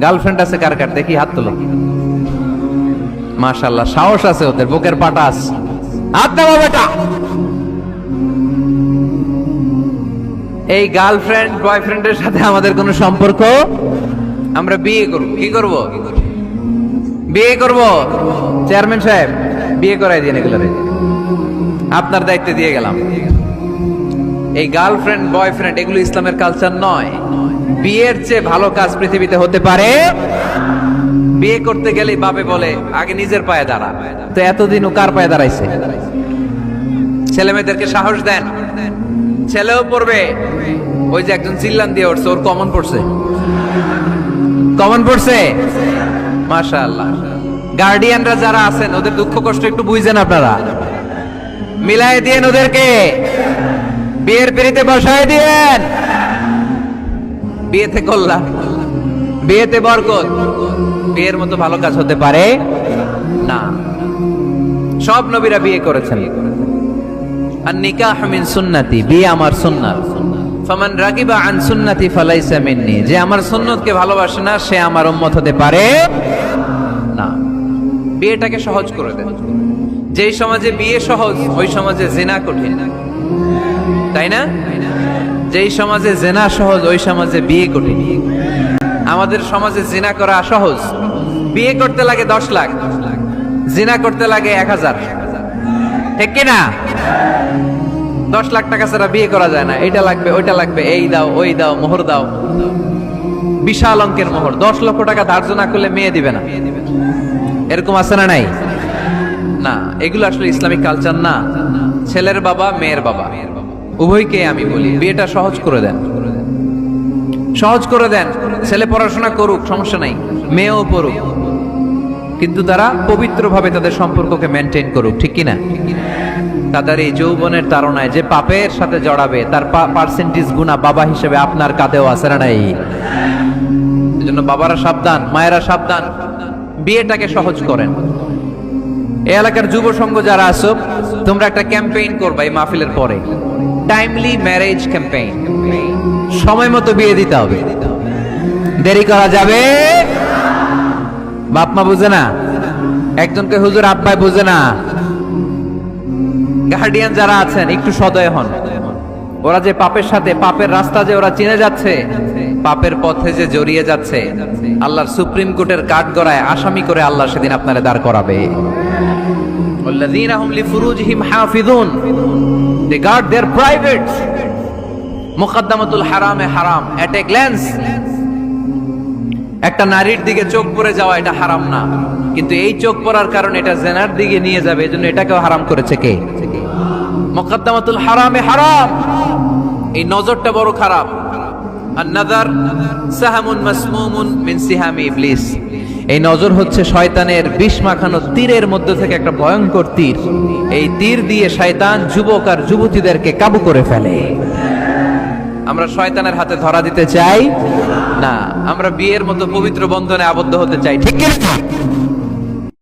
Girlfriend আছে কার কার দেখি হাত তোলো। মাশাআল্লাহ, সাহস আছে ওদের, বুকের পাটাস। হাত দাও বেটা। এই গার্লফ্রেন্ড বয়ফ্রেন্ডের সাথে আমাদের কোনো সম্পর্ক? আমরা বিয়ে করব। কি করব? বিয়ে করব। চেয়ারম্যান সাহেব, বিয়ে করাই দিন এগুলোরে, আপনার দায়িত্বে দিয়ে গেলাম। এই গার্লফ্রেন্ড বয়ফ্রেন্ড এগুলো ইসলামের কালচার নয়। বিয়ের চেয়ে ভালো কাজ পৃথিবীতে হতে পারে? বিয়ে করতে গেলে বাপে বলে আগে নিজের পায়ে দাঁড়া। তো এতদিন ও কার পায়ে দাঁড়াইছে? ছেলে মেয়েদেরকে সাহস দেন, ছেলেও পড়বে। ওই যে একজন চিল্লান দিয়ে উঠছে, ওর কমন পড়ছে। কমন পড়ছে, মাশাআল্লাহ। গার্ডিয়ানরা যারা আছেন ওদের দুঃখ কষ্ট একটু বুঝেন আপনারা, মিলাই দিয়েন ওদেরকে, বিয়ের পিড়িতে বসায় দিয়েন। বিয়েতে কল্যাণ, বিয়েতে বরকত। বিয়ের মতো ভালো কাজ হতে পারে না। সব নবীরা বিয়ে করেছেন। আর নিকাহ মিন সুন্নতি, বিয়ে আমার সুন্নাত। ফামান রাগিবা আন সুন্নতি ফালাইসা মিন্নি, যে আমার সুন্নতকে ভালোবাসে না সে আমার উম্মত হতে পারে না। বিয়েটাকে সহজ করে দেন। যেই সমাজে বিয়ে সহজ ওই সমাজে জিনা কঠিন, তাই না? যেই সমাজে জিনা সহজ ওই সমাজে বিয়ে কঠিন। আমাদের সমাজে জিনা করা সহজ, বিয়ে করতে লাগে 10 লাখ, জিনা করতে লাগে 1000, ঠিক কিনা? 10 লাখ টাকা ছাড়া বিয়ে করা যায় না। এটা লাগবে ওইটা লাগবে, এই দাও ওই দাও, মোহর দাও, বিশাল অঙ্কের মোহর। 10 লক্ষ টাকা ধার্য না করলে মেয়ে দিবে না, এরকম আছে না নাই? না, এগুলো আসলে ইসলামিক কালচার না। ছেলের বাবা মেয়ের বাবা উভয়কে আমি বলি বিয়েটা সহজ করে দেন, সহজ করে দেন। ছেলে পড়াশোনা করুক, সমস্যা নাই, মেয়েও পড়ুক, কিন্তু তারা পবিত্রভাবে তাদের সম্পর্ককে মেনটেন করুক, ঠিক কিনা? তাদের এই যৌবনের তাড়নায় যে পাপের সাথে জড়াবে তার পার্সেন্টেজ গুণা বাবা হিসেবে আপনার কাঁধেও আছে না নাই? এজন্য বাবারা সাবধান, মায়েরা সাবধান, বিয়েটাকে সহজ করেন। এই এলাকার যুব সংঘ যারা আছো, তোমরা একটা ক্যাম্পেইন করবা এই মাহফিলের পরে, টাইমলি ম্যারেজ ক্যাম্পেইন। সময় মতো বিয়ে দিতে হবে, দেরি করা যাবে। বাপ মা বুঝে না, একজনকে হুজুর আব্বাই বুঝে না। গার্ডিয়ান যারা আছেন একটু সদয় হন। ওরা যে পাপের সাথে, পাপের রাস্তা যে ওরা চিনে যাচ্ছে, পাপের পথে যে জড়িয়ে যাচ্ছে, আল্লাহর সুপ্রিম কোর্টের কাঠগড়ায় আসামি করে আল্লাহ সেদিন আপনারে দাঁড় করাবে। والذين هم لفروجهم حافظون, they guard their privates. মুকদ্দমাতুল হারামে হারাম, at a glance। একটা নারীর দিকে চোখ পড়ে যাওয়া এটা হারাম না, কিন্তু এই চোখ পড়ার কারণে এটা জেনার দিকে নিয়ে যাবে, এজন্য এটাকেও হারাম করেছে কে? মুকদ্দমাতুল হারামে হারাম। এই নজরটা বড় খারাপ। আর নাযার সাহামুন মাসমুমুন মিন সিহামি ইবলিস, এই নজর হচ্ছে শয়তানের বিষ মাখানো তীরের মধ্যে থেকে একটা ভয়ঙ্কর তীর। এই তীর দিয়ে শয়তান যুবক আর যুবতীদেরকে কাবু করে ফেলে। আমরা শয়তানের হাতে ধরা দিতে চাই না, আমরা বিয়ের মতো পবিত্র বন্ধনে আবদ্ধ হতে চাই, ঠিক কি না?